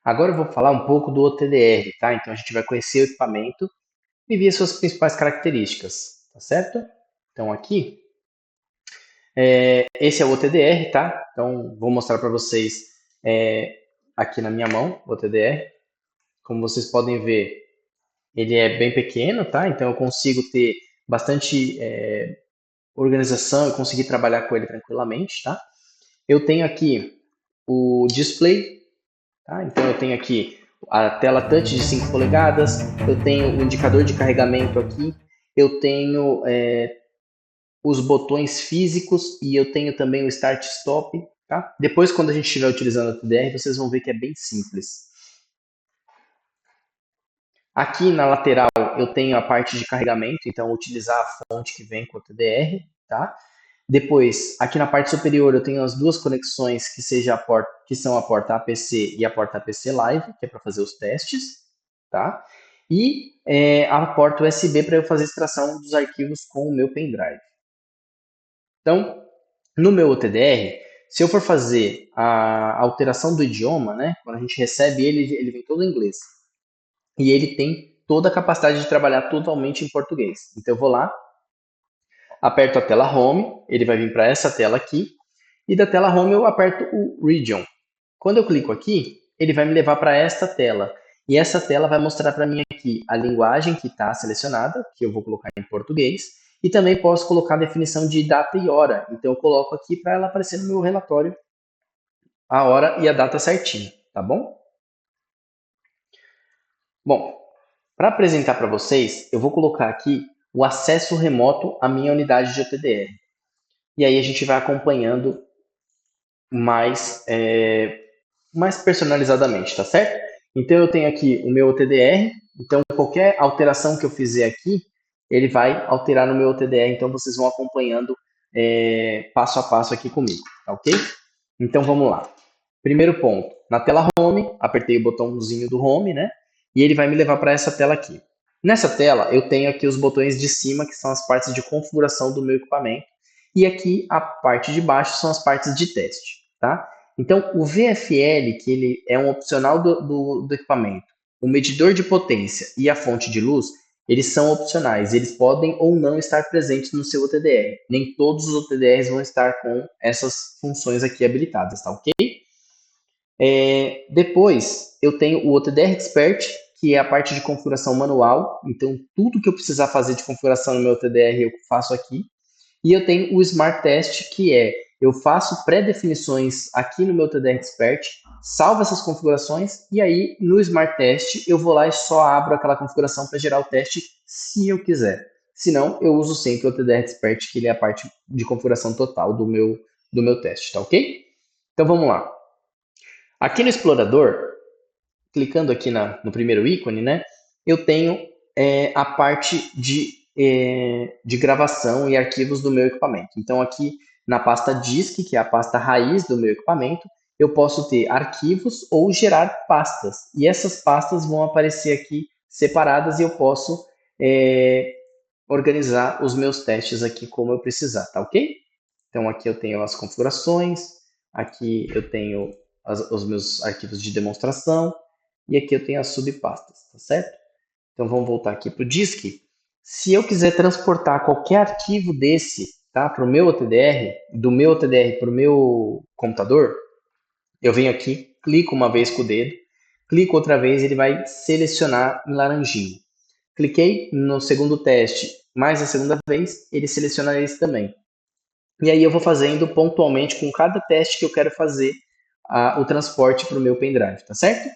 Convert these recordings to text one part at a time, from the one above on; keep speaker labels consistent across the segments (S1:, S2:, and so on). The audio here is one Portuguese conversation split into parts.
S1: Agora eu vou falar um pouco do OTDR, tá? Então a gente vai conhecer o equipamento e ver suas principais características, tá certo? Então aqui, esse é o OTDR, tá? Então vou mostrar para vocês aqui na minha mão o OTDR. Como vocês podem ver, ele é bem pequeno, tá? Então eu consigo ter bastante organização e conseguir trabalhar com ele tranquilamente, tá? Eu tenho aqui o display, tá? Então eu tenho aqui a tela touch de 5 polegadas, eu tenho o indicador de carregamento aqui, eu tenho os botões físicos e eu tenho também o start stop, tá? Depois, quando a gente estiver utilizando o TDR, vocês vão ver que é bem simples. Aqui na lateral eu tenho a parte de carregamento, então utilizar a fonte que vem com o TDR, tá? Depois, aqui na parte superior eu tenho as duas conexões que são a porta APC e a porta APC Live, que é para fazer os testes, tá? E a porta USB para eu fazer a extração dos arquivos com o meu pendrive. Então, no meu OTDR, se eu for fazer a alteração do idioma, né? Quando a gente recebe ele vem todo em inglês. E ele tem toda a capacidade de trabalhar totalmente em português. Então eu vou lá, aperto a tela Home, ele vai vir para essa tela aqui, e da tela Home eu aperto o Region. Quando eu clico aqui, ele vai me levar para esta tela. E essa tela vai mostrar para mim aqui a linguagem que está selecionada, que eu vou colocar em português, e também posso colocar a definição de data e hora. Então eu coloco aqui para ela aparecer no meu relatório a hora e a data certinho, tá bom? Bom, para apresentar para vocês, eu vou colocar aqui o acesso remoto à minha unidade de OTDR. E aí a gente vai acompanhando mais, mais personalizadamente, tá certo? Então eu tenho aqui o meu OTDR, então qualquer alteração que eu fizer aqui, ele vai alterar no meu OTDR, então vocês vão acompanhando passo a passo aqui comigo, tá ok? Então vamos lá. Primeiro ponto, na tela Home, apertei o botãozinho do Home, né? E ele vai me levar para essa tela aqui. Nessa tela, eu tenho aqui os botões de cima, que são as partes de configuração do meu equipamento. E aqui, a parte de baixo, são as partes de teste, tá? Então, o VFL, que ele é um opcional do equipamento, o medidor de potência e a fonte de luz, eles são opcionais. Eles podem ou não estar presentes no seu OTDR. Nem todos os OTDRs vão estar com essas funções aqui habilitadas, tá ok? Depois, eu tenho o OTDR Expert, que é a parte de configuração manual. Então, tudo que eu precisar fazer de configuração no meu OTDR, eu faço aqui. E eu tenho o Smart Test, que eu faço pré-definições aqui no meu TDR Expert, salvo essas configurações, e aí no Smart Test eu vou lá e só abro aquela configuração para gerar o teste se eu quiser. Se não, eu uso sempre o TDR Expert, que ele é a parte de configuração total do meu teste, tá ok? Então vamos lá. Aqui no explorador, clicando aqui no primeiro ícone, né, eu tenho a parte de gravação e arquivos do meu equipamento. Então, aqui na pasta Disk, que é a pasta raiz do meu equipamento, eu posso ter arquivos ou gerar pastas. E essas pastas vão aparecer aqui separadas e eu posso organizar os meus testes aqui como eu precisar, tá ok? Então, aqui eu tenho as configurações, aqui eu tenho os meus arquivos de demonstração, e aqui eu tenho as subpastas, tá certo? Então vamos voltar aqui para o Disk. Se eu quiser transportar qualquer arquivo desse, tá, para o meu OTDR, do meu OTDR para o meu computador, eu venho aqui, clico uma vez com o dedo, clico outra vez, ele vai selecionar em laranjinho. Cliquei no segundo teste, mais a segunda vez, ele seleciona esse também. E aí eu vou fazendo pontualmente com cada teste que eu quero fazer o transporte para o meu pendrive, tá certo?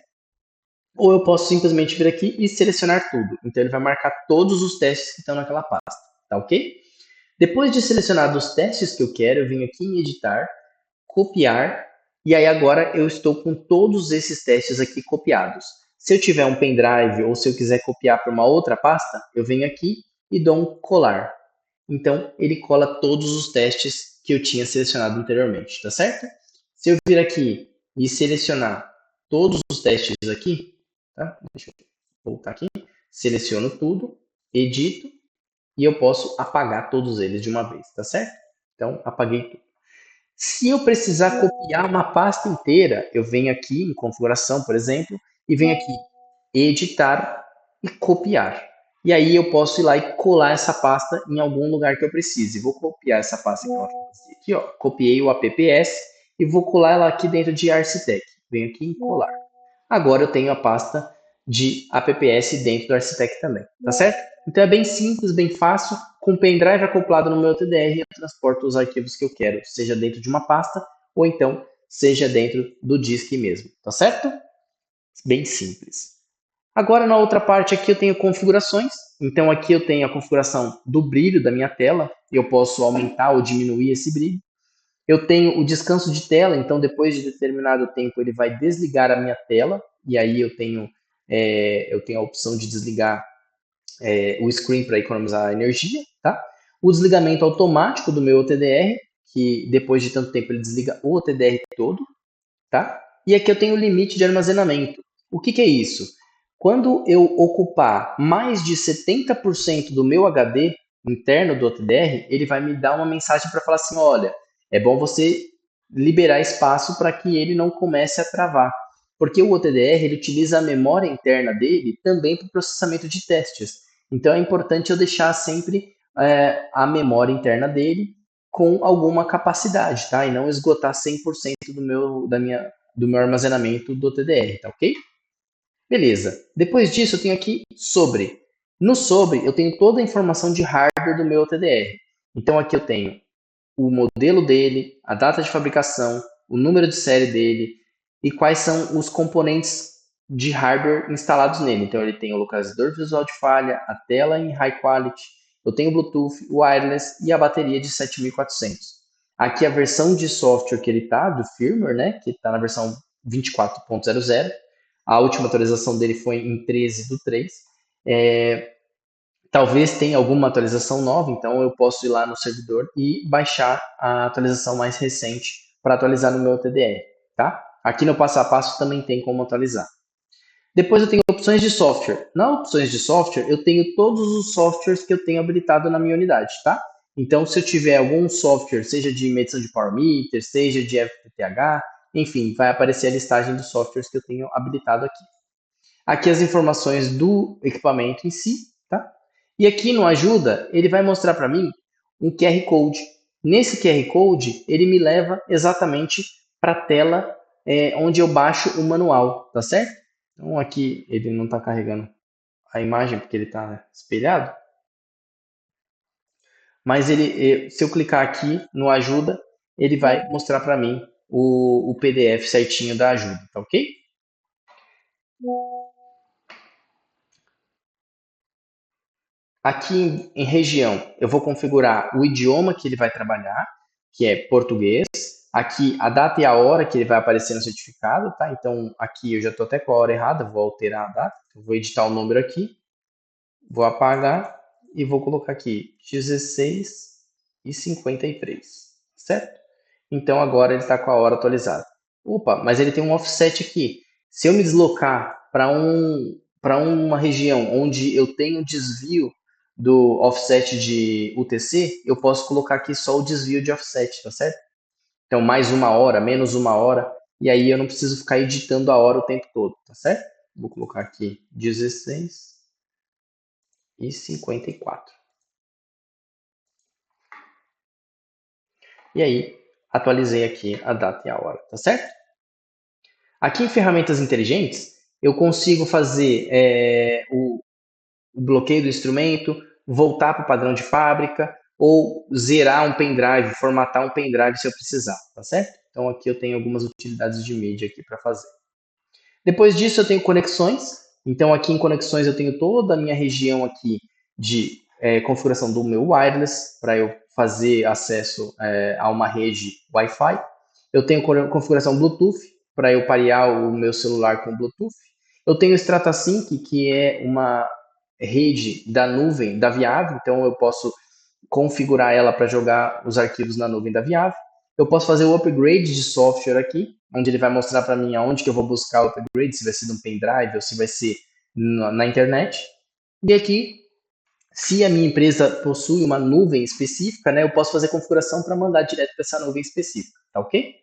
S1: Ou eu posso simplesmente vir aqui e selecionar tudo. Então ele vai marcar todos os testes que estão naquela pasta, tá ok? Depois de selecionar os testes que eu quero, eu venho aqui em editar, copiar, e aí agora eu estou com todos esses testes aqui copiados. Se eu tiver um pendrive ou se eu quiser copiar para uma outra pasta, eu venho aqui e dou um colar. Então ele cola todos os testes que eu tinha selecionado anteriormente, tá certo? Se eu vir aqui e selecionar todos os testes aqui, tá? Deixa eu voltar aqui. Seleciono tudo, edito e eu posso apagar todos eles de uma vez, tá certo? Então, apaguei tudo. Se eu precisar copiar uma pasta inteira, eu venho aqui em configuração, por exemplo, e venho aqui editar e copiar. E aí eu posso ir lá e colar essa pasta em algum lugar que eu precise. Vou copiar essa pasta que eu fazer aqui, ó. Copiei o apps e vou colar ela aqui dentro de Arcitec. Venho aqui em colar. Agora eu tenho a pasta de apps dentro do Arcitec também, tá certo? Então é bem simples, bem fácil. Com o pendrive acoplado no meu TDR, eu transporto os arquivos que eu quero, seja dentro de uma pasta ou então seja dentro do disk mesmo, tá certo? Bem simples. Agora na outra parte aqui eu tenho configurações. Então aqui eu tenho a configuração do brilho da minha tela. Eu posso aumentar ou diminuir esse brilho. Eu tenho o descanso de tela, então depois de determinado tempo ele vai desligar a minha tela, e aí eu tenho a opção de desligar o screen para economizar energia, tá? O desligamento automático do meu OTDR, que depois de tanto tempo ele desliga o OTDR todo, tá? E aqui eu tenho o limite de armazenamento. O que, que é isso? Quando eu ocupar mais de 70% do meu HD interno do OTDR, ele vai me dar uma mensagem para falar assim, olha, é bom você liberar espaço para que ele não comece a travar. Porque o OTDR ele utiliza a memória interna dele também para o processamento de testes. Então é importante eu deixar sempre a memória interna dele com alguma capacidade, tá? E não esgotar 100% do meu armazenamento do TDR, tá ok? Beleza. Depois disso, eu tenho aqui sobre. No sobre, eu tenho toda a informação de hardware do meu TDR. Então aqui eu tenho o modelo dele, a data de fabricação, o número de série dele e quais são os componentes de hardware instalados nele. Então ele tem o localizador visual de falha, a tela em high quality, eu tenho o Bluetooth, o wireless e a bateria de 7400. Aqui a versão de software que ele está, do firmware, né, que está na versão 24.00. A última atualização dele foi em 13 do 3. Talvez tenha alguma atualização nova, então eu posso ir lá no servidor e baixar a atualização mais recente para atualizar no meu TDR, tá? Aqui no passo a passo também tem como atualizar. Depois eu tenho opções de software. Nas opções de software, eu tenho todos os softwares que eu tenho habilitado na minha unidade, tá? Então, se eu tiver algum software, seja de medição de power meter, seja de FTTH, enfim, vai aparecer a listagem dos softwares que eu tenho habilitado aqui. Aqui as informações do equipamento em si, tá? E aqui no ajuda, ele vai mostrar para mim um QR Code. Nesse QR Code, ele me leva exatamente para a tela onde eu baixo o manual, tá certo? Então aqui ele não está carregando a imagem porque ele está espelhado, mas se eu clicar aqui no ajuda, ele vai mostrar para mim o PDF certinho da ajuda, tá ok? Aqui em região, eu vou configurar o idioma que ele vai trabalhar, que é português. Aqui a data e a hora que ele vai aparecer no certificado, tá? Então aqui eu já estou até com a hora errada, vou alterar a data. Eu vou editar o número aqui, vou apagar e vou colocar aqui 16h53, certo? Então agora ele está com a hora atualizada. Opa, mas ele tem um offset aqui. Se eu me deslocar para uma região onde eu tenho desvio do offset de UTC, eu posso colocar aqui só o desvio de offset, tá certo? Então mais uma hora, menos uma hora, e aí eu não preciso ficar editando a hora o tempo todo, tá certo? Vou colocar aqui 16h54. E aí, atualizei aqui a data e a hora, tá certo? Aqui em ferramentas inteligentes, eu consigo fazer o bloqueio do instrumento, voltar para o padrão de fábrica ou zerar um pendrive, formatar um pendrive se eu precisar, tá certo? Então aqui eu tenho algumas utilidades de mídia aqui para fazer. Depois disso eu tenho conexões. Então aqui em conexões eu tenho toda a minha região aqui de configuração do meu wireless para eu fazer acesso a uma rede Wi-Fi. Eu tenho configuração Bluetooth para eu parear o meu celular com Bluetooth. Eu tenho StrataSync, que é uma rede da nuvem da Viave, então eu posso configurar ela para jogar os arquivos na nuvem da Viave. Eu posso fazer o upgrade de software aqui, onde ele vai mostrar para mim aonde que eu vou buscar o upgrade, se vai ser num pendrive ou se vai ser na internet. E aqui, se a minha empresa possui uma nuvem específica, né, eu posso fazer configuração para mandar direto para essa nuvem específica. tá ok?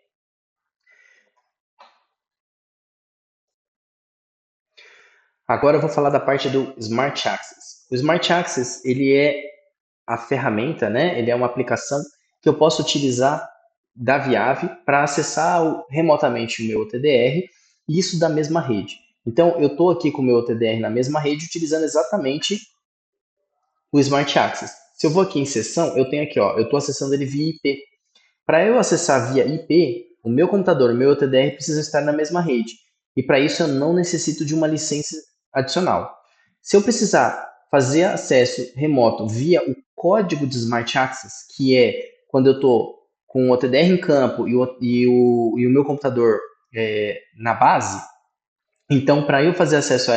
S1: Agora eu vou falar da parte do Smart Access. O Smart Access, ele é a ferramenta, né? Ele é uma aplicação que eu posso utilizar da Viave para acessar remotamente o meu OTDR e isso da mesma rede. Então, eu estou aqui com o meu OTDR na mesma rede utilizando exatamente o Smart Access. Se eu vou aqui em sessão, eu tenho aqui, ó, eu estou acessando ele via IP. Para eu acessar via IP, o meu computador, o meu OTDR precisam estar na mesma rede. E para isso eu não necessito de uma licença adicional. Se eu precisar fazer acesso remoto via o código de Smart Access, que é quando eu estou com o OTDR em campo e o meu computador na base, então, para eu fazer acesso a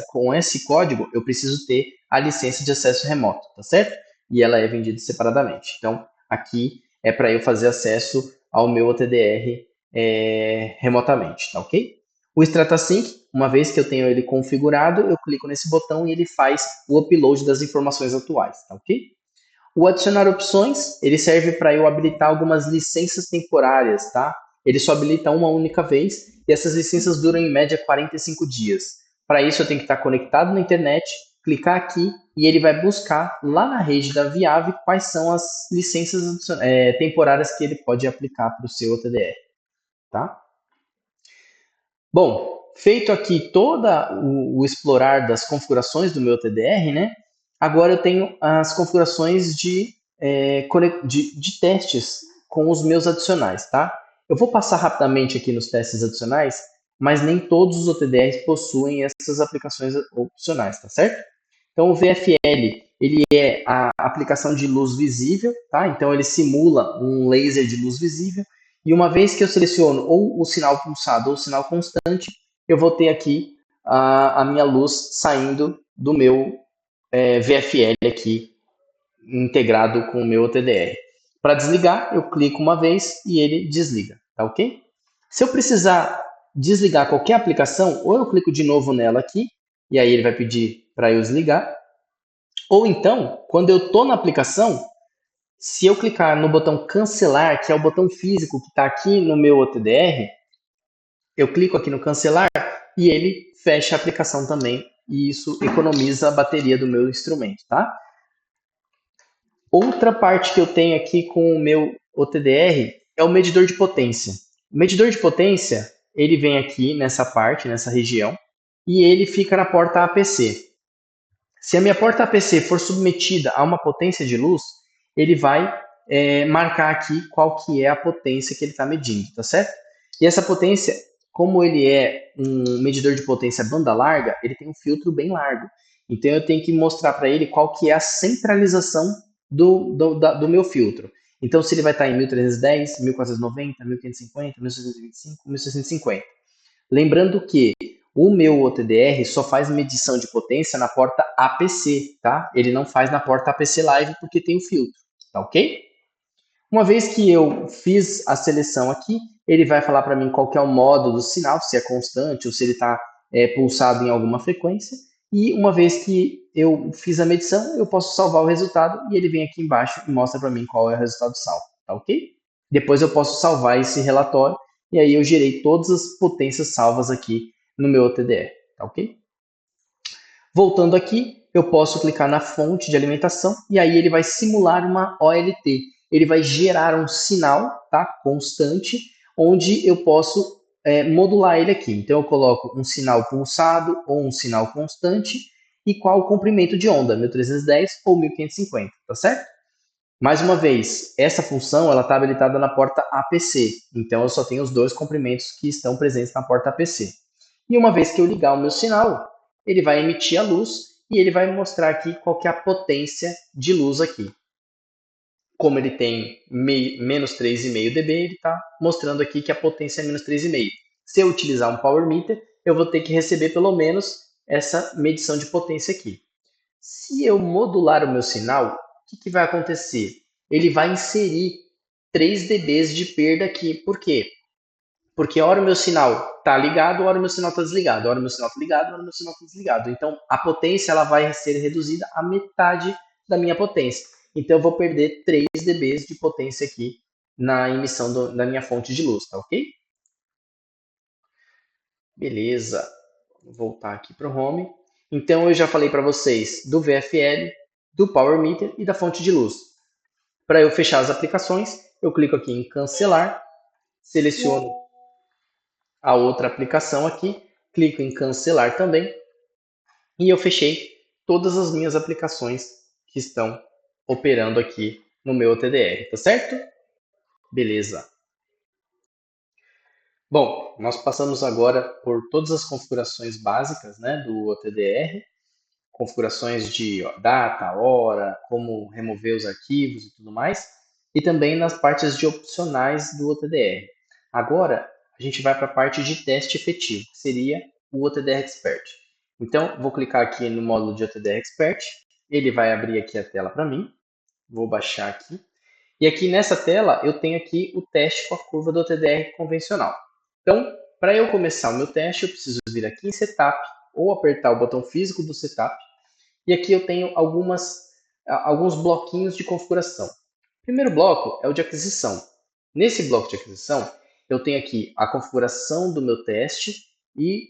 S1: com esse código, eu preciso ter a licença de acesso remoto, tá certo? E ela é vendida separadamente. Então, aqui é para eu fazer acesso ao meu OTDR remotamente, tá ok? O StrataSync, uma vez que eu tenho ele configurado, eu clico nesse botão e ele faz o upload das informações atuais, tá ok? O adicionar opções, ele serve para eu habilitar algumas licenças temporárias, tá? Ele só habilita uma única vez e essas licenças duram em média 45 dias. Para isso eu tenho que estar conectado na internet, clicar aqui e ele vai buscar lá na rede da Viave quais são as licenças temporárias que ele pode aplicar para o seu OTDR, tá? Bom, feito aqui todo o explorar das configurações do meu TDR, né? Agora eu tenho as configurações de testes com os meus adicionais, tá? Eu vou passar rapidamente aqui nos testes adicionais, mas nem todos os OTDRs possuem essas aplicações opcionais, tá certo? Então o VFL, ele é a aplicação de luz visível, tá? Então ele simula um laser de luz visível e uma vez que eu seleciono ou o sinal pulsado ou o sinal constante, eu vou ter aqui a minha luz saindo do meu VFL aqui, integrado com o meu OTDR. Para desligar, eu clico uma vez e ele desliga, tá ok? Se eu precisar desligar qualquer aplicação, ou eu clico de novo nela aqui, e aí ele vai pedir para eu desligar, ou então, quando eu estou na aplicação, se eu clicar no botão cancelar, que é o botão físico que está aqui no meu OTDR, eu clico aqui no cancelar e ele fecha a aplicação também. E isso economiza a bateria do meu instrumento, tá? Outra parte que eu tenho aqui com o meu OTDR é o medidor de potência. O medidor de potência, ele vem aqui nessa parte, nessa região, e ele fica na porta APC. Se a minha porta APC for submetida a uma potência de luz, ele vai marcar aqui qual que é a potência que ele está medindo, tá certo? E essa potência, como ele é um medidor de potência banda larga, ele tem um filtro bem largo. Então eu tenho que mostrar para ele qual que é a centralização do meu filtro. Então se ele vai estar em 1310, 1490, 1550, 1625, 1650. Lembrando que o meu OTDR só faz medição de potência na porta APC, tá? Ele não faz na porta APC Live porque tem o filtro, tá ok? Uma vez que eu fiz a seleção aqui, ele vai falar para mim qual que é o modo do sinal, se é constante ou se ele está pulsado em alguma frequência. E uma vez que eu fiz a medição, eu posso salvar o resultado e ele vem aqui embaixo e mostra para mim qual é o resultado salvo, tá ok? Depois eu posso salvar esse relatório e aí eu gerei todas as potências salvas aqui no meu OTDR, tá ok? Voltando aqui, eu posso clicar na fonte de alimentação e aí ele vai simular uma OLT. Ele vai gerar um sinal, tá, constante, onde eu posso modular ele aqui. Então eu coloco um sinal pulsado ou um sinal constante e qual o comprimento de onda, 1310 ou 1550, tá certo? Mais uma vez, essa função ela está habilitada na porta APC, então eu só tenho os dois comprimentos que estão presentes na porta APC. E uma vez que eu ligar o meu sinal, ele vai emitir a luz e ele vai mostrar aqui qual que é a potência de luz aqui. Como ele tem menos 3,5 dB, ele está mostrando aqui que a potência é menos 3,5. Se eu utilizar um power meter, eu vou ter que receber pelo menos essa medição de potência aqui. Se eu modular o meu sinal, o que vai acontecer? Ele vai inserir 3 dBs de perda aqui. Por quê? Porque a hora o meu sinal está ligado, a hora o meu sinal está desligado, a hora o meu sinal está ligado, a hora o meu sinal está desligado. Então, a potência ela vai ser reduzida à metade da minha potência. Então, eu vou perder 3 dBs de potência aqui na emissão da minha fonte de luz, tá ok? Beleza. Vou voltar aqui para o Home. Então, eu já falei para vocês do VFL, do Power Meter e da fonte de luz. Para eu fechar as aplicações, eu clico aqui em cancelar, seleciono a outra aplicação aqui, clico em cancelar também e eu fechei todas as minhas aplicações que estão operando aqui no meu OTDR, tá certo? Beleza. Bom, nós passamos agora por todas as configurações básicas, né, do OTDR, configurações de data, hora, como remover os arquivos e tudo mais, e também nas partes de opcionais do OTDR. Agora, a gente vai para a parte de teste efetivo, que seria o OTDR Expert. Então, vou clicar aqui no módulo de OTDR Expert, ele vai abrir aqui a tela para mim, vou baixar aqui, e aqui nessa tela eu tenho aqui o teste com a curva do OTDR convencional. Então, para eu começar o meu teste, eu preciso vir aqui em Setup, ou apertar o botão físico do Setup, e aqui eu tenho alguns bloquinhos de configuração. O primeiro bloco é o de aquisição. Nesse bloco de aquisição, eu tenho aqui a configuração do meu teste e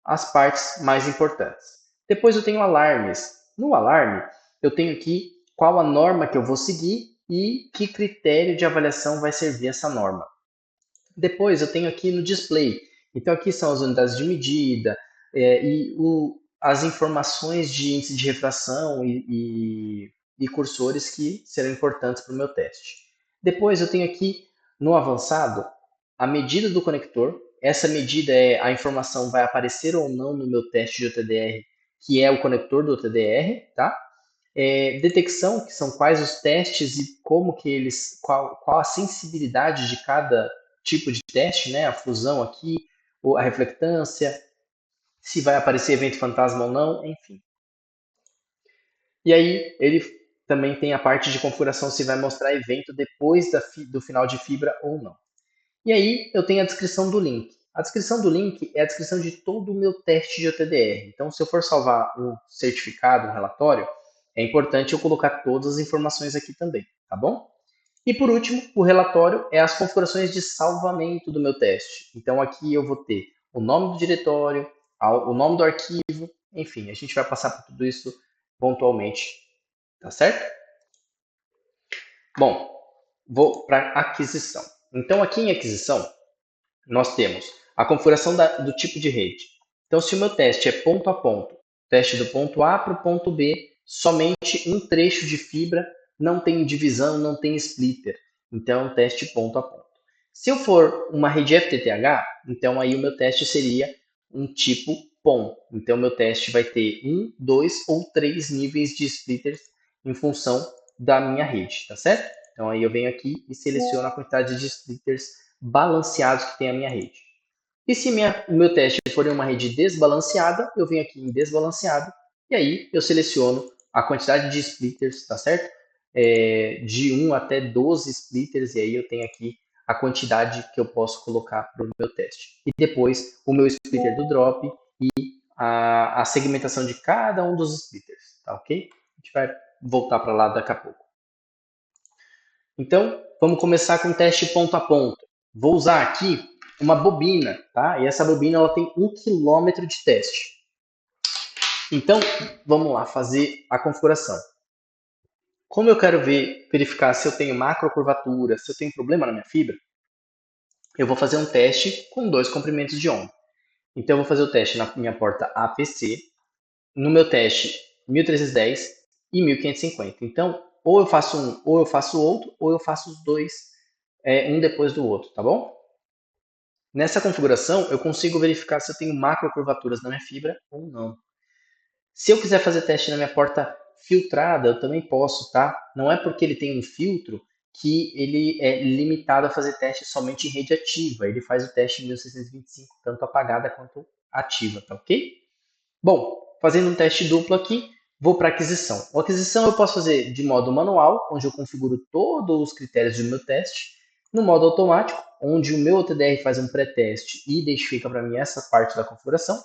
S1: as partes mais importantes. Depois eu tenho alarmes. No alarme, eu tenho aqui qual a norma que eu vou seguir e que critério de avaliação vai servir essa norma. Depois eu tenho aqui no display. Então aqui são as unidades de medida as informações de índice de refração e cursores que serão importantes para o meu teste. Depois eu tenho aqui no avançado a medida do conector. Essa medida é a informação vai aparecer ou não no meu teste de OTDR, que é o conector do OTDR, tá? Detecção, que são quais os testes e como que eles, qual a sensibilidade de cada tipo de teste, né? A fusão aqui, a reflectância, se vai aparecer evento fantasma ou não, enfim. E aí ele também tem a parte de configuração se vai mostrar evento depois do final de fibra ou não. E aí eu tenho a descrição do link. A descrição do link é a descrição de todo o meu teste de OTDR. Então, se eu for salvar um certificado, um relatório, é importante eu colocar todas as informações aqui também, tá bom? E por último, o relatório é as configurações de salvamento do meu teste. Então aqui eu vou ter o nome do diretório, o nome do arquivo, enfim, a gente vai passar por tudo isso pontualmente, tá certo? Bom, vou para aquisição. Então aqui em aquisição, nós temos a configuração do tipo de rede. Então se o meu teste é ponto a ponto, teste do ponto A para o ponto B, somente um trecho de fibra, não tem divisão, não tem splitter. Então, é um teste ponto a ponto. Se eu for uma rede FTTH, então aí o meu teste seria um tipo PON. Então, meu teste vai ter 1, 2 ou 3 níveis de splitters em função da minha rede, tá certo? Então, aí eu venho aqui e seleciono a quantidade de splitters balanceados que tem a minha rede. E se o meu teste for em uma rede desbalanceada, eu venho aqui em desbalanceado e aí eu seleciono a quantidade de splitters, tá certo? De 1 até 12 splitters e aí eu tenho aqui a quantidade que eu posso colocar para o meu teste. E depois o meu splitter do drop e a segmentação de cada um dos splitters, tá ok? A gente vai voltar para lá daqui a pouco. Então, vamos começar com o teste ponto a ponto. Vou usar aqui uma bobina, tá? E essa bobina ela tem 1 km de teste. Então, vamos lá fazer a configuração. Como eu quero verificar se eu tenho macrocurvatura, se eu tenho problema na minha fibra, eu vou fazer um teste com 2 comprimentos de onda. Então, eu vou fazer o teste na minha porta APC, no meu teste 1310 e 1550. Então, ou eu faço um, ou eu faço outro, ou eu faço os dois, um depois do outro, tá bom? Nessa configuração, eu consigo verificar se eu tenho macrocurvaturas na minha fibra ou não. Se eu quiser fazer teste na minha porta filtrada, eu também posso, tá? Não é porque ele tem um filtro que ele é limitado a fazer teste somente em rede ativa. Ele faz o teste em 1625, tanto apagada quanto ativa, tá ok? Bom, fazendo um teste duplo aqui, vou para aquisição. A aquisição eu posso fazer de modo manual, onde eu configuro todos os critérios do meu teste, no modo automático, onde o meu OTDR faz um pré-teste e identifica para mim essa parte da configuração,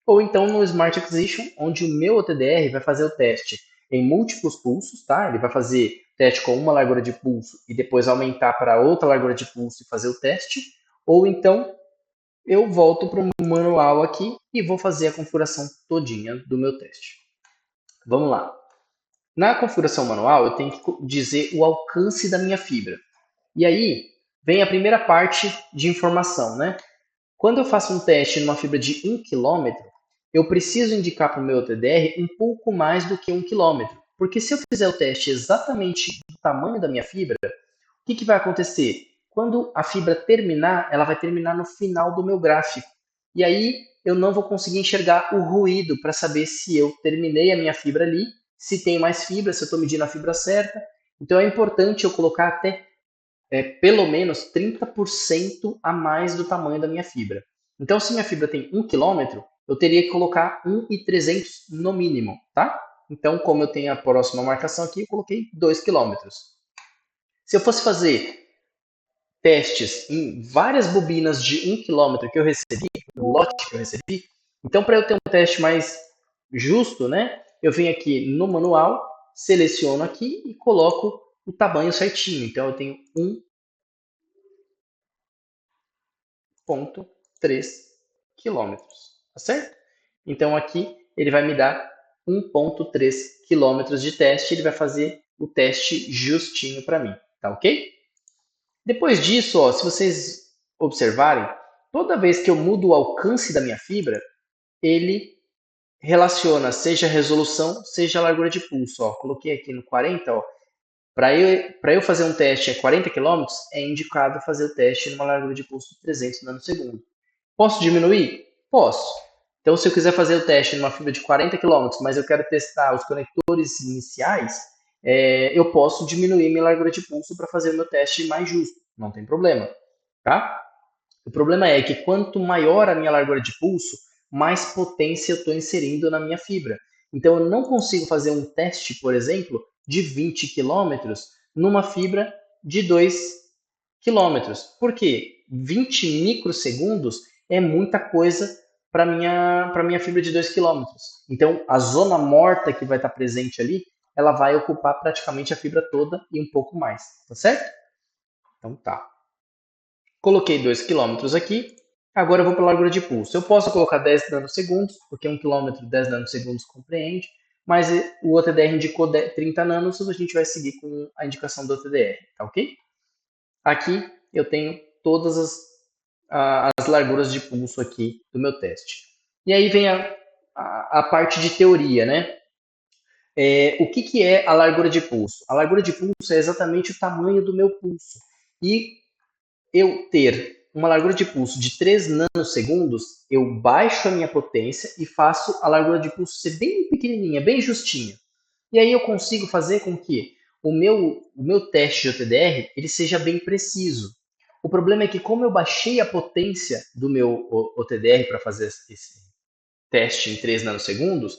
S1: ou então no Smart Acquisition, onde o meu OTDR vai fazer o teste em múltiplos pulsos, tá? Ele vai fazer teste com uma largura de pulso e depois aumentar para outra largura de pulso e fazer o teste. Ou então eu volto para o manual aqui e vou fazer a configuração todinha do meu teste. Vamos lá. Na configuração manual, eu tenho que dizer o alcance da minha fibra. E aí vem a primeira parte de informação, né? Quando eu faço um teste numa fibra de 1 km, eu preciso indicar para o meu TDR um pouco mais do que 1 km. Porque se eu fizer o teste exatamente do tamanho da minha fibra, o que vai acontecer? Quando a fibra terminar, ela vai terminar no final do meu gráfico. E aí eu não vou conseguir enxergar o ruído para saber se eu terminei a minha fibra ali, se tem mais fibra, se eu estou medindo a fibra certa. Então é importante eu colocar até pelo menos 30% a mais do tamanho da minha fibra. Então, se minha fibra tem 1 km, eu teria que colocar 1,300 no mínimo, tá? Então, como eu tenho a próxima marcação aqui, eu coloquei 2 km. Se eu fosse fazer testes em várias bobinas de 1 km que eu recebi, um lote que eu recebi, então para eu ter um teste mais justo, né, eu venho aqui no manual, seleciono aqui e coloco o tamanho certinho. Então eu tenho 1,3 quilômetros, tá certo? Então aqui ele vai me dar 1,3 quilômetros de teste, ele vai fazer o teste justinho para mim, tá ok? Depois disso, ó, se vocês observarem, toda vez que eu mudo o alcance da minha fibra, ele relaciona seja a resolução, seja a largura de pulso. Ó. Coloquei aqui no 40, ó. Para eu fazer um teste a 40 km, é indicado fazer o teste numa largura de pulso de 300 nanosegundos. Posso diminuir? Posso. Então, se eu quiser fazer o teste numa fibra de 40 km, mas eu quero testar os conectores iniciais, eu posso diminuir minha largura de pulso para fazer o meu teste mais justo. Não tem problema. Tá? O problema é que quanto maior a minha largura de pulso, mais potência eu estou inserindo na minha fibra. Então, eu não consigo fazer um teste, por exemplo, de 20 km numa fibra de 2 quilômetros. Por quê? 20 microsegundos é muita coisa para minha fibra de 2 quilômetros. Então, a zona morta que vai estar presente ali, ela vai ocupar praticamente a fibra toda e um pouco mais, tá certo? Então tá. Coloquei 2 quilômetros aqui. Agora eu vou para a largura de pulso. Eu posso colocar 10 nanosegundos, porque 1 quilômetro 10 nanosegundos compreende, mas o OTDR indicou 30 nanos, a gente vai seguir com a indicação do OTDR, tá ok? Aqui eu tenho todas as larguras de pulso aqui do meu teste. E aí vem a parte de teoria, né? O que é a largura de pulso? A largura de pulso é exatamente o tamanho do meu pulso. E eu ter uma largura de pulso de 3 nanosegundos, eu baixo a minha potência e faço a largura de pulso ser bem pequenininha, bem justinha. E aí eu consigo fazer com que o meu teste de OTDR ele seja bem preciso. O problema é que como eu baixei a potência do meu OTDR para fazer esse teste em 3 nanosegundos,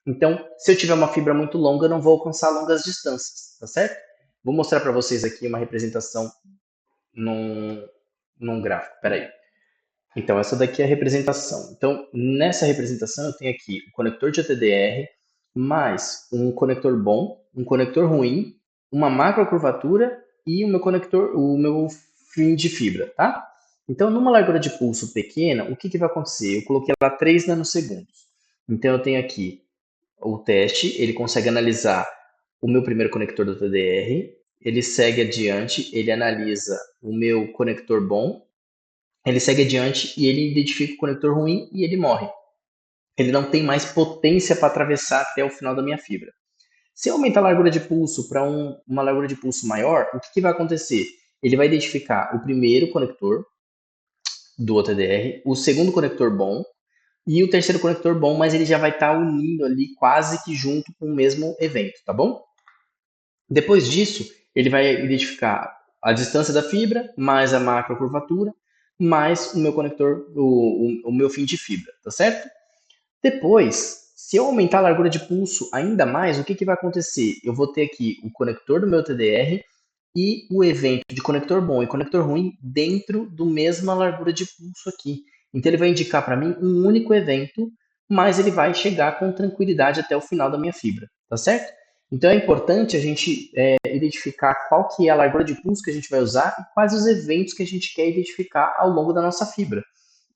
S1: então se eu tiver uma fibra muito longa, eu não vou alcançar longas distâncias, tá certo? Vou mostrar para vocês aqui uma representação num gráfico. Peraí. Então, essa daqui é a representação. Então, nessa representação, eu tenho aqui o conector de OTDR, mais um conector bom, um conector ruim, uma macrocurvatura e o meu fim de fibra, tá? Então, numa largura de pulso pequena, o que vai acontecer? Eu coloquei lá 3 nanosegundos. Então, eu tenho aqui o teste, ele consegue analisar o meu primeiro conector do TDR, ele segue adiante, ele analisa o meu conector bom, ele segue adiante e ele identifica o conector ruim e ele morre. Ele não tem mais potência para atravessar até o final da minha fibra. Se eu aumentar a largura de pulso para uma largura de pulso maior, o que vai acontecer? Ele vai identificar o primeiro conector do OTDR, o segundo conector bom e o terceiro conector bom, mas ele já vai estar unindo ali quase que junto com o mesmo evento, tá bom? Depois disso, ele vai identificar a distância da fibra, mais a macrocurvatura, mais o meu conector, o meu fim de fibra, tá certo? Depois, se eu aumentar a largura de pulso ainda mais, o que vai acontecer? Eu vou ter aqui o conector do meu TDR e o evento de conector bom e conector ruim dentro do mesma largura de pulso aqui. Então ele vai indicar para mim um único evento, mas ele vai chegar com tranquilidade até o final da minha fibra, tá certo? Então é importante a gente identificar qual que é a largura de pulso que a gente vai usar e quais os eventos que a gente quer identificar ao longo da nossa fibra.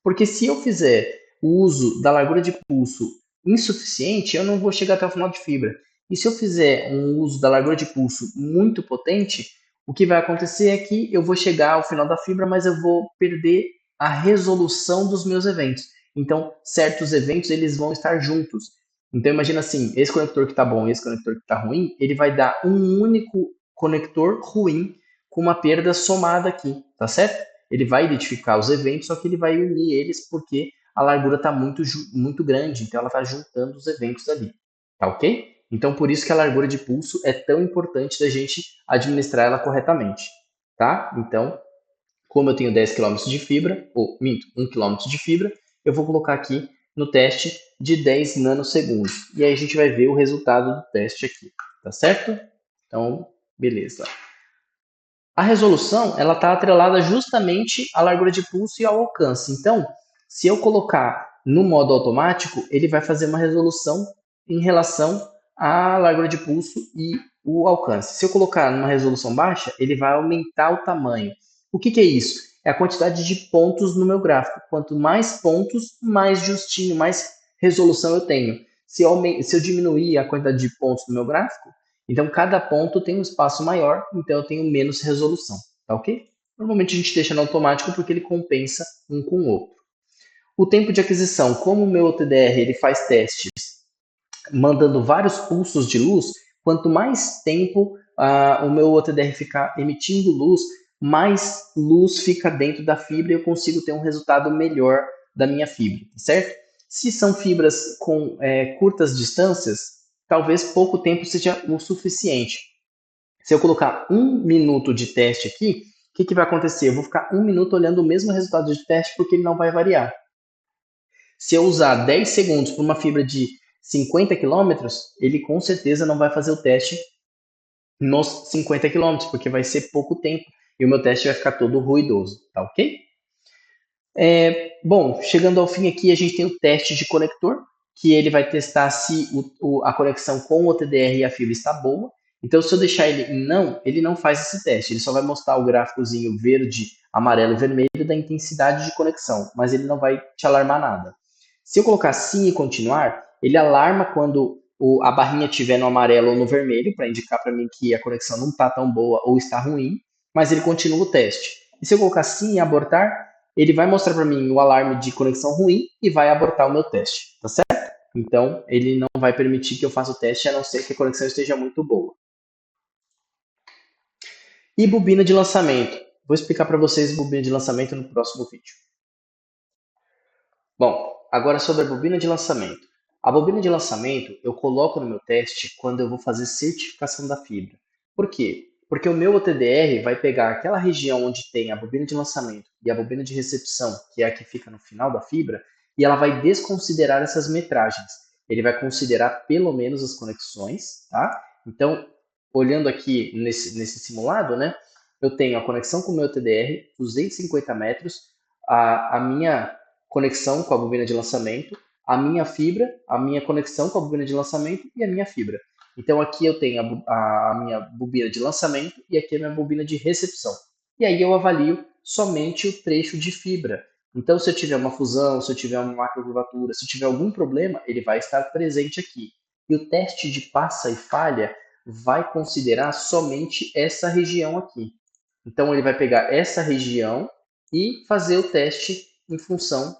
S1: Porque se eu fizer o uso da largura de pulso insuficiente, eu não vou chegar até o final de fibra. E se eu fizer um uso da largura de pulso muito potente, o que vai acontecer é que eu vou chegar ao final da fibra, mas eu vou perder a resolução dos meus eventos. Então, certos eventos eles vão estar juntos. Então, imagina assim, esse conector que está bom e esse conector que está ruim, ele vai dar um único conector ruim com uma perda somada aqui, tá certo? Ele vai identificar os eventos, só que ele vai unir eles porque a largura está muito grande, então ela está juntando os eventos ali, tá ok? Então, por isso que a largura de pulso é tão importante da gente administrar ela corretamente, tá? Então, como eu tenho 10 quilômetros de fibra, ou minto, 1 quilômetro de fibra, eu vou colocar aqui no teste de 10 nanosegundos. E aí a gente vai ver o resultado do teste aqui, tá certo? Então, beleza. A resolução, ela está atrelada justamente à largura de pulso e ao alcance. Então, se eu colocar no modo automático, ele vai fazer uma resolução em relação à largura de pulso e o alcance. Se eu colocar numa resolução baixa, ele vai aumentar o tamanho. O que é isso? É a quantidade de pontos no meu gráfico. Quanto mais pontos, mais justinho, mais resolução eu tenho. Se eu diminuir a quantidade de pontos no meu gráfico, então, cada ponto tem um espaço maior, então eu tenho menos resolução, tá ok? Normalmente a gente deixa no automático porque ele compensa um com o outro. O tempo de aquisição, como o meu OTDR ele faz testes mandando vários pulsos de luz, quanto mais tempo o meu OTDR ficar emitindo luz, mais luz fica dentro da fibra e eu consigo ter um resultado melhor da minha fibra, certo? Se são fibras com curtas distâncias, talvez pouco tempo seja o suficiente. Se eu colocar 1 minuto de teste aqui, o que vai acontecer? Eu vou ficar 1 minuto olhando o mesmo resultado de teste porque ele não vai variar. Se eu usar 10 segundos para uma fibra de 50 quilômetros, ele com certeza não vai fazer o teste nos 50 quilômetros, porque vai ser pouco tempo e o meu teste vai ficar todo ruidoso, tá ok? Bom, chegando ao fim aqui, a gente tem o teste de conector, que ele vai testar se a conexão com o OTDR e a fibra está boa. Então, se eu deixar ele em não, ele não faz esse teste. Ele só vai mostrar o gráficozinho verde, amarelo e vermelho da intensidade de conexão, mas ele não vai te alarmar nada. Se eu colocar sim e continuar, ele alarma quando a barrinha estiver no amarelo ou no vermelho, para indicar para mim que a conexão não está tão boa ou está ruim, mas ele continua o teste. E se eu colocar sim e abortar, ele vai mostrar para mim o alarme de conexão ruim e vai abortar o meu teste, tá certo? Então, ele não vai permitir que eu faça o teste, a não ser que a conexão esteja muito boa. E bobina de lançamento. Vou explicar para vocês bobina de lançamento no próximo vídeo. Bom, agora sobre a bobina de lançamento. A bobina de lançamento eu coloco no meu teste quando eu vou fazer certificação da fibra. Por quê? Porque o meu OTDR vai pegar aquela região onde tem a bobina de lançamento e a bobina de recepção, que é a que fica no final da fibra, e ela vai desconsiderar essas metragens. Ele vai considerar pelo menos as conexões, tá? Então, olhando aqui nesse simulado, né? Eu tenho a conexão com o meu OTDR, 250 metros, a minha conexão com a bobina de lançamento, a minha fibra, a minha conexão com a bobina de lançamento e a minha fibra. Então aqui eu tenho a minha bobina de lançamento e aqui a minha bobina de recepção. E aí eu avalio somente o trecho de fibra. Então se eu tiver uma fusão, se eu tiver uma macrocurvatura, se eu tiver algum problema, ele vai estar presente aqui. E o teste de passa e falha vai considerar somente essa região aqui. Então ele vai pegar essa região e fazer o teste em função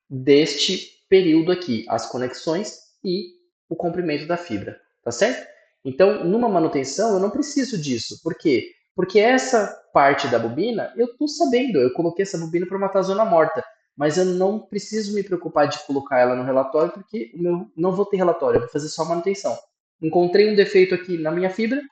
S1: deste período aqui, as conexões e o comprimento da fibra, tá certo? Então, numa manutenção, eu não preciso disso. Por quê? Porque essa parte da bobina, eu estou sabendo, eu coloquei essa bobina para matar a zona morta, mas eu não preciso me preocupar de colocar ela no relatório, porque não vou ter relatório, eu vou fazer só manutenção. Encontrei um defeito aqui na minha fibra,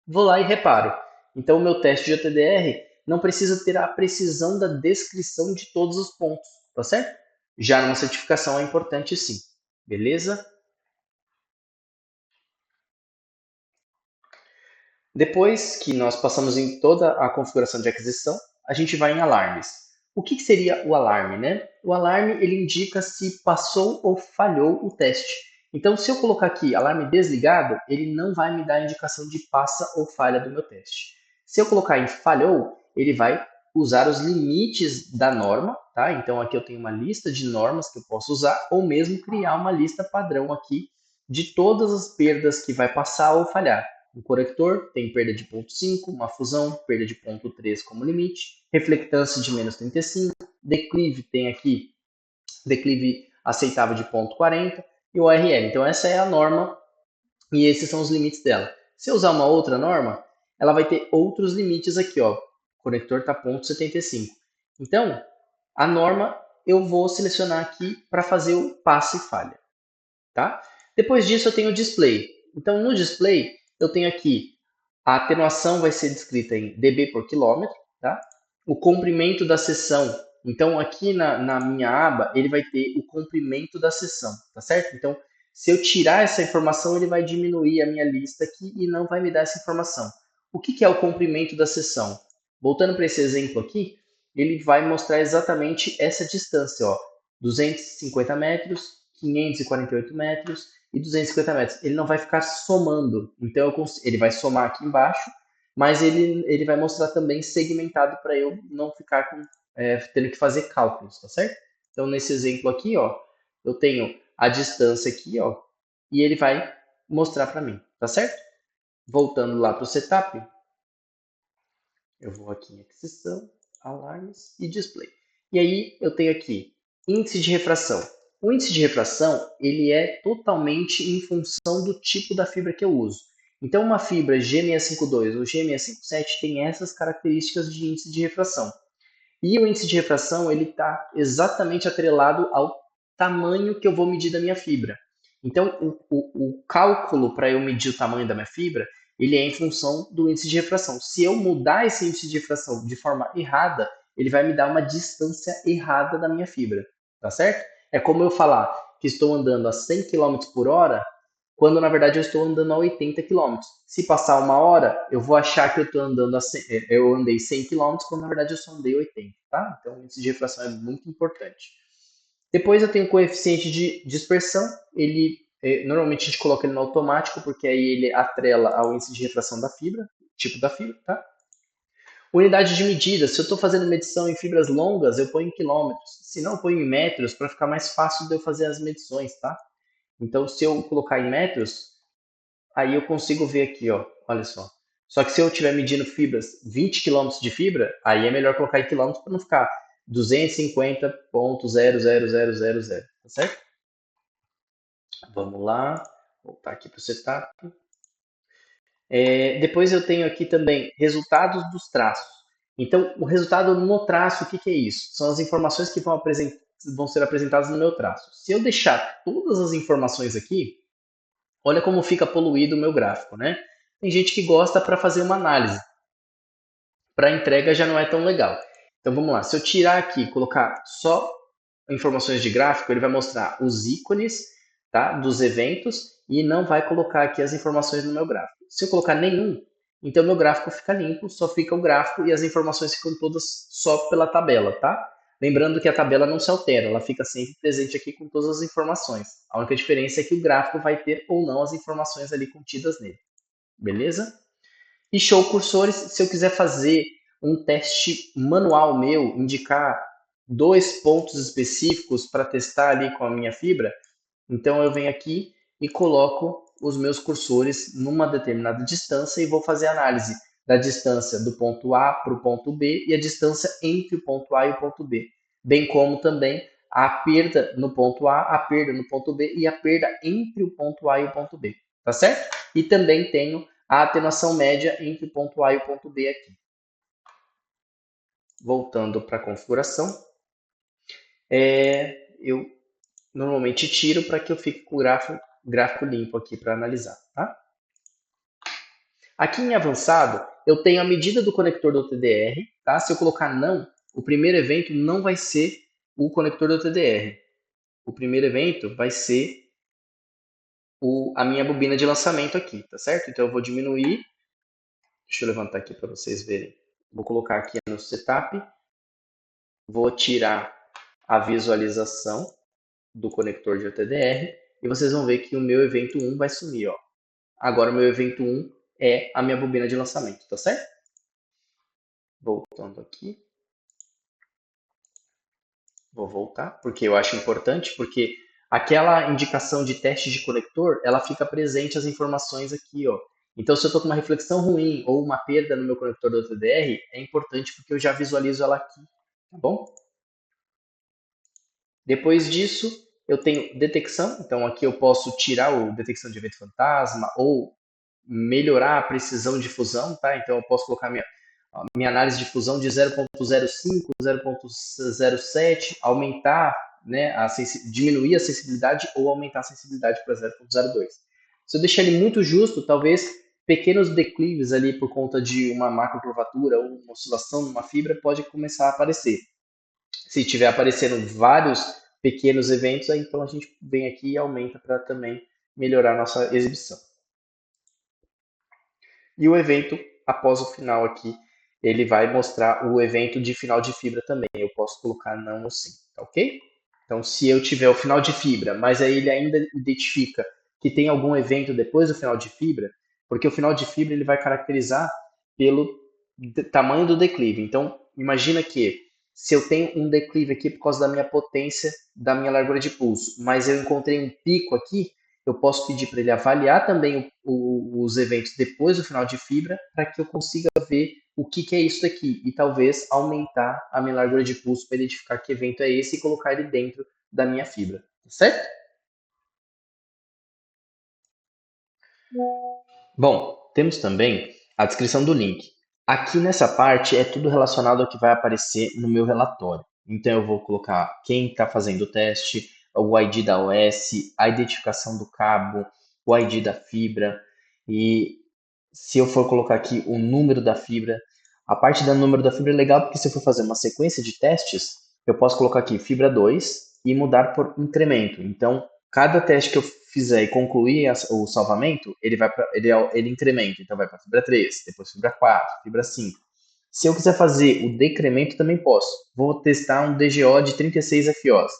S1: vou lá e reparo. Então, o meu teste de OTDR não precisa ter a precisão da descrição de todos os pontos, tá certo? Já numa certificação é importante sim, beleza? Depois que nós passamos em toda a configuração de aquisição, a gente vai em alarmes. O que seria o alarme, né? O alarme ele indica se passou ou falhou o teste. Então, se eu colocar aqui alarme desligado, ele não vai me dar indicação de passa ou falha do meu teste. Se eu colocar em falhou, ele vai usar os limites da norma, tá? Então aqui eu tenho uma lista de normas que eu posso usar, ou mesmo criar uma lista padrão aqui de todas as perdas que vai passar ou falhar. O conector tem perda de 0,5, uma fusão, perda de 0,3 como limite, reflectância de menos 35, declive tem aqui declive aceitável de 0,40 e o ORL. Então essa é a norma e esses são os limites dela. Se eu usar uma outra norma, ela vai ter outros limites aqui, ó. O conector está 0,75. Então, a norma eu vou selecionar aqui para fazer o passe e falha, tá? Depois disso eu tenho o display. Então, no display, eu tenho aqui a atenuação vai ser descrita em dB por quilômetro, tá? O comprimento da seção. Então, aqui na minha aba, ele vai ter o comprimento da seção, tá certo? Então, se eu tirar essa informação, ele vai diminuir a minha lista aqui e não vai me dar essa informação. O que é o comprimento da seção? Voltando para esse exemplo aqui, ele vai mostrar exatamente essa distância, ó, 250 metros, 548 metros e 250 metros. Ele não vai ficar somando. Então, ele vai somar aqui embaixo, mas ele vai mostrar também segmentado para eu não ficar tendo que fazer cálculos, tá certo? Então, nesse exemplo aqui, ó, eu tenho a distância aqui, ó, e ele vai mostrar para mim, tá certo? Voltando lá para o setup, eu vou aqui em aquisição, alarmes e display. E aí eu tenho aqui índice de refração. O índice de refração ele é totalmente em função do tipo da fibra que eu uso. Então uma fibra G652 ou G657 tem essas características de índice de refração. E o índice de refração ele está exatamente atrelado ao tamanho que eu vou medir da minha fibra. Então, o cálculo para eu medir o tamanho da minha fibra, ele é em função do índice de refração. Se eu mudar esse índice de refração de forma errada, ele vai me dar uma distância errada da minha fibra, tá certo? É como eu falar que estou andando a 100 km por hora quando na verdade eu estou andando a 80 quilômetros. Se passar uma hora, eu vou achar que eu estou andando eu andei 100 quilômetros, quando na verdade eu só andei 80, tá? Então, o índice de refração é muito importante. Depois eu tenho o coeficiente de dispersão, ele normalmente a gente coloca ele no automático, porque aí ele atrela ao índice de refração da fibra, tipo da fibra, tá? Unidade de medida, se eu estou fazendo medição em fibras longas, eu ponho em quilômetros, se não, eu ponho em metros, para ficar mais fácil de eu fazer as medições, tá? Então, se eu colocar em metros, aí eu consigo ver aqui, ó, olha só. Só que se eu estiver medindo fibras, 20 quilômetros de fibra, aí é melhor colocar em quilômetros para não ficar 250,00000, tá certo? Vamos lá, voltar aqui para o setup. Depois eu tenho aqui também resultados dos traços. Então, o resultado no traço, o que, que é isso? São as informações que vão ser apresentadas no meu traço. Se eu deixar todas as informações aqui, olha como fica poluído o meu gráfico, né? Tem gente que gosta para fazer uma análise. Para entrega já não é tão legal. Então vamos lá, se eu tirar aqui e colocar só informações de gráfico, ele vai mostrar os ícones, tá, dos eventos e não vai colocar aqui as informações no meu gráfico. Se eu colocar nenhum, então meu gráfico fica limpo, só fica o gráfico e as informações ficam todas só pela tabela, tá? Lembrando que a tabela não se altera, ela fica sempre presente aqui com todas as informações. A única diferença é que o gráfico vai ter ou não as informações ali contidas nele. Beleza? E show cursores, se eu quiser fazer um teste manual meu, indicar 2 pontos específicos para testar ali com a minha fibra, então eu venho aqui e coloco os meus cursores numa determinada distância e vou fazer a análise da distância do ponto A para o ponto B e a distância entre o ponto A e o ponto B, bem como também a perda no ponto A, a perda no ponto B e a perda entre o ponto A e o ponto B, tá certo? E também tenho a atenuação média entre o ponto A e o ponto B aqui. Voltando para a configuração, eu normalmente tiro para que eu fique com o gráfico limpo aqui para analisar, tá? Aqui em avançado, eu tenho a medida do conector do TDR, tá? Se eu colocar não, o primeiro evento não vai ser o conector do TDR. O primeiro evento vai ser a minha bobina de lançamento aqui, tá certo? Então eu vou diminuir, deixa eu levantar aqui para vocês verem. Vou colocar aqui no setup, vou tirar a visualização do conector de OTDR e vocês vão ver que o meu evento 1 vai sumir, ó. Agora o meu evento 1 é a minha bobina de lançamento, tá certo? Voltando aqui. Vou voltar, porque eu acho importante, porque aquela indicação de teste de conector, ela fica presente as informações aqui, ó. Então, se eu estou com uma reflexão ruim ou uma perda no meu conector do TDR, é importante porque eu já visualizo ela aqui, tá bom? Depois disso, eu tenho detecção, então aqui eu posso tirar o detecção de evento fantasma ou melhorar a precisão de fusão, tá? Então eu posso colocar minha análise de fusão de 0.05, 0.07, aumentar, né, diminuir a sensibilidade ou aumentar a sensibilidade para 0.02. Se eu deixar ele muito justo, talvez pequenos declives ali por conta de uma macrocurvatura ou uma oscilação numa fibra pode começar a aparecer. Se tiver aparecendo vários pequenos eventos, aí então a gente vem aqui e aumenta para também melhorar a nossa exibição. E o evento, após o final aqui, ele vai mostrar o evento de final de fibra também. Eu posso colocar não ou sim, tá ok? Então, se eu tiver o final de fibra, mas aí ele ainda identifica que tem algum evento depois do final de fibra, porque o final de fibra ele vai caracterizar pelo tamanho do declive. Então, imagina que se eu tenho um declive aqui por causa da minha potência, da minha largura de pulso, mas eu encontrei um pico aqui, eu posso pedir para ele avaliar também os eventos depois do final de fibra, para que eu consiga ver o que é isso daqui e talvez aumentar a minha largura de pulso para identificar que evento é esse e colocar ele dentro da minha fibra, certo? Bom, temos também a descrição do link. Aqui nessa parte é tudo relacionado ao que vai aparecer no meu relatório. Então eu vou colocar quem está fazendo o teste, o ID da OS, a identificação do cabo, o ID da fibra e se eu for colocar aqui o número da fibra, a parte do número da fibra é legal porque se eu for fazer uma sequência de testes, eu posso colocar aqui fibra 2 e mudar por incremento. Então, cada teste que eu fizer e concluir o salvamento, ele incrementa. Então, vai para fibra 3, depois fibra 4, fibra 5. Se eu quiser fazer o decremento, também posso. Vou testar um DGO de 36 FOs.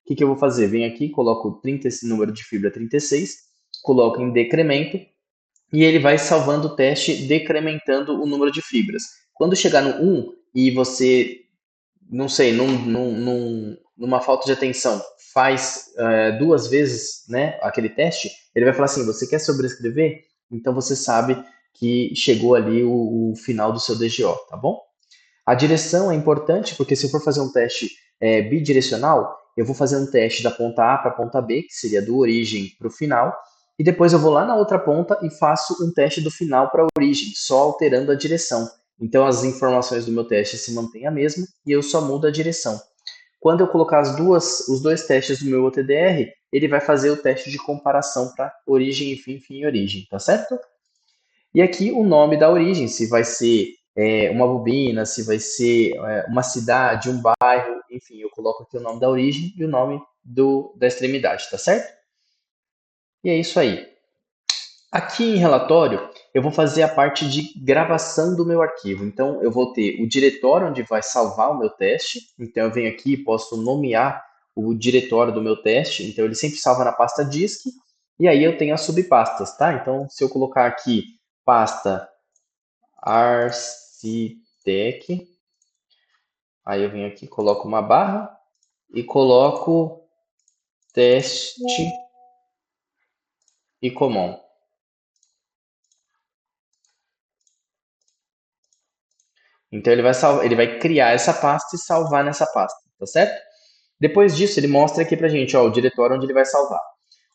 S1: O que eu vou fazer? Venho aqui, coloco esse número de fibra 36, coloco em decremento e ele vai salvando o teste, decrementando o número de fibras. Quando chegar no 1 e você, não sei, numa falta de atenção, faz duas vezes, né, aquele teste, ele vai falar assim, você quer sobrescrever? Então você sabe que chegou ali o final do seu DGO, tá bom? A direção é importante porque se eu for fazer um teste bidirecional, eu vou fazer um teste da ponta A para a ponta B, que seria do origem para o final, e depois eu vou lá na outra ponta e faço um teste do final para a origem, só alterando a direção. Então as informações do meu teste se mantêm a mesma e eu só mudo a direção. Quando eu colocar os dois testes do meu OTDR, ele vai fazer o teste de comparação para origem e fim, fim e origem, tá certo? E aqui o nome da origem, se vai ser uma bobina, se vai ser uma cidade, um bairro, enfim, eu coloco aqui o nome da origem e o nome da extremidade, tá certo? E é isso aí. Aqui em relatório, eu vou fazer a parte de gravação do meu arquivo. Então, eu vou ter o diretório onde vai salvar o meu teste. Então, eu venho aqui e posso nomear o diretório do meu teste. Então, ele sempre salva na pasta disk. E aí eu tenho as subpastas, tá? Então, se eu colocar aqui pasta Arcitec. Aí eu venho aqui, coloco uma barra e coloco teste e common. Então ele vai criar essa pasta e salvar nessa pasta, tá certo? Depois disso, ele mostra aqui pra gente, ó, o diretório onde ele vai salvar.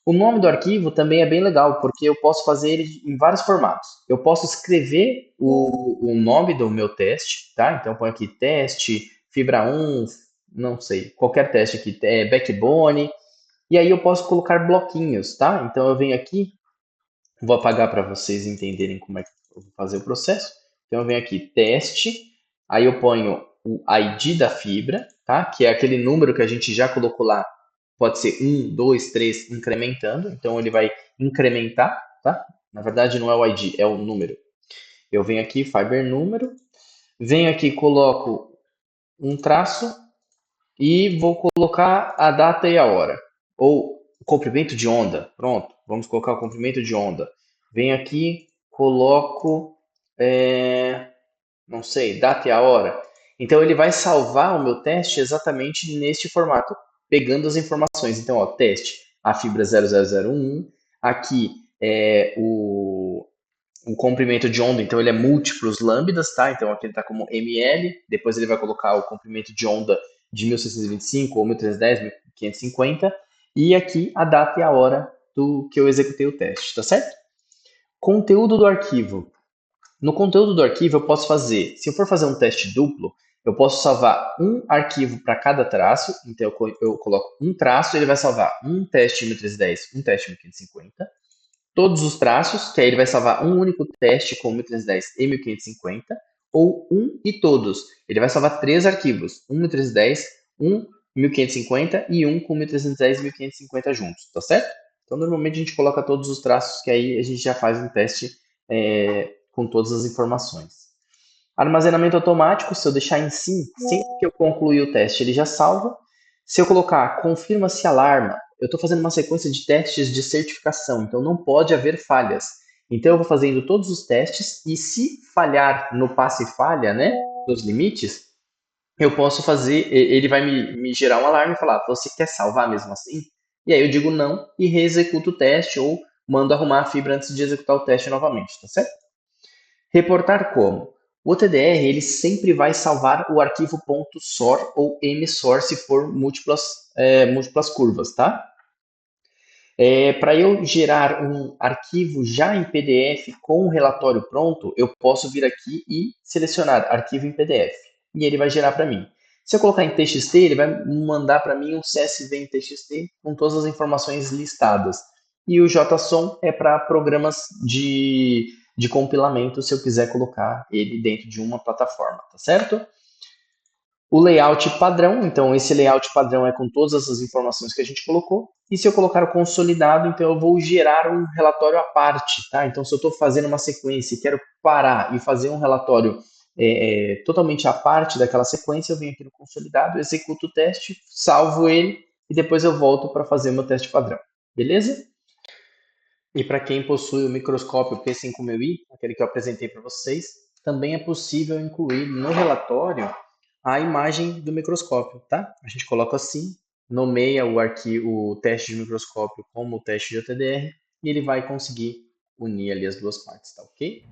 S1: O nome do arquivo também é bem legal, porque eu posso fazer ele em vários formatos. Eu posso escrever o nome do meu teste, tá? Então, eu ponho aqui teste, fibra 1, não sei, qualquer teste aqui, backbone. E aí eu posso colocar bloquinhos, tá? Então, eu venho aqui, vou apagar para vocês entenderem como é que eu vou fazer o processo. Então, eu venho aqui, teste, aí eu ponho o ID da fibra, tá? Que é aquele número que a gente já colocou lá. Pode ser 1, 2, 3, incrementando. Então, ele vai incrementar, tá? Na verdade, não é o ID, é o número. Eu venho aqui, fiber número. Venho aqui, coloco um traço e vou colocar a data e a hora. Ou comprimento de onda. Pronto, vamos colocar o comprimento de onda. Venho aqui, coloco, não sei, data e a hora. Então ele vai salvar o meu teste exatamente neste formato, pegando as informações. Então, ó, teste, a fibra 00001, aqui é o comprimento de onda, então ele é múltiplos lambdas, tá? Então aqui ele está como ml, depois ele vai colocar o comprimento de onda de 1625 ou 1310, 1550, e aqui a data e a hora do que eu executei o teste, tá certo? Conteúdo do arquivo. No conteúdo do arquivo eu posso fazer, se eu for fazer um teste duplo, eu posso salvar um arquivo para cada traço, então eu coloco um traço, ele vai salvar um teste 1310, um teste 1550, todos os traços, que aí ele vai salvar um único teste com 1310 e 1550, ou um e todos. Ele vai salvar três arquivos, um 1310, um 1550 e um com 1310 e 1550 juntos, tá certo? Então, normalmente a gente coloca todos os traços, que aí a gente já faz um teste com todas as informações. Armazenamento automático, se eu deixar em sim, sempre que eu concluir o teste, ele já salva. Se eu colocar confirma se alarma, eu estou fazendo uma sequência de testes de certificação, então não pode haver falhas. Então eu vou fazendo todos os testes e se falhar no passe e falha, né, dos limites, eu posso fazer, ele vai me gerar um alarme e falar, você quer salvar mesmo assim? E aí eu digo não e reexecuto o teste ou mando arrumar a fibra antes de executar o teste novamente, tá certo? Reportar como? O TDR ele sempre vai salvar o arquivo .sor ou msor se for múltiplas curvas, tá? Para eu gerar um arquivo já em PDF com o relatório pronto, eu posso vir aqui e selecionar arquivo em PDF. E ele vai gerar para mim. Se eu colocar em TXT, ele vai mandar para mim um CSV em TXT com todas as informações listadas. E o JSON é para programas de compilamento, se eu quiser colocar ele dentro de uma plataforma, tá certo? O layout padrão, então esse layout padrão é com todas essas informações que a gente colocou. E se eu colocar o consolidado, então eu vou gerar um relatório à parte, tá? Então se eu estou fazendo uma sequência e quero parar e fazer um relatório totalmente à parte daquela sequência, eu venho aqui no consolidado, executo o teste, salvo ele e depois eu volto para fazer o meu teste padrão. Beleza? E para quem possui o microscópio P5000i, aquele que eu apresentei para vocês, também é possível incluir no relatório a imagem do microscópio, tá? A gente coloca assim, nomeia o arquivo, o teste de microscópio como o teste de OTDR e ele vai conseguir unir ali as duas partes, tá ok?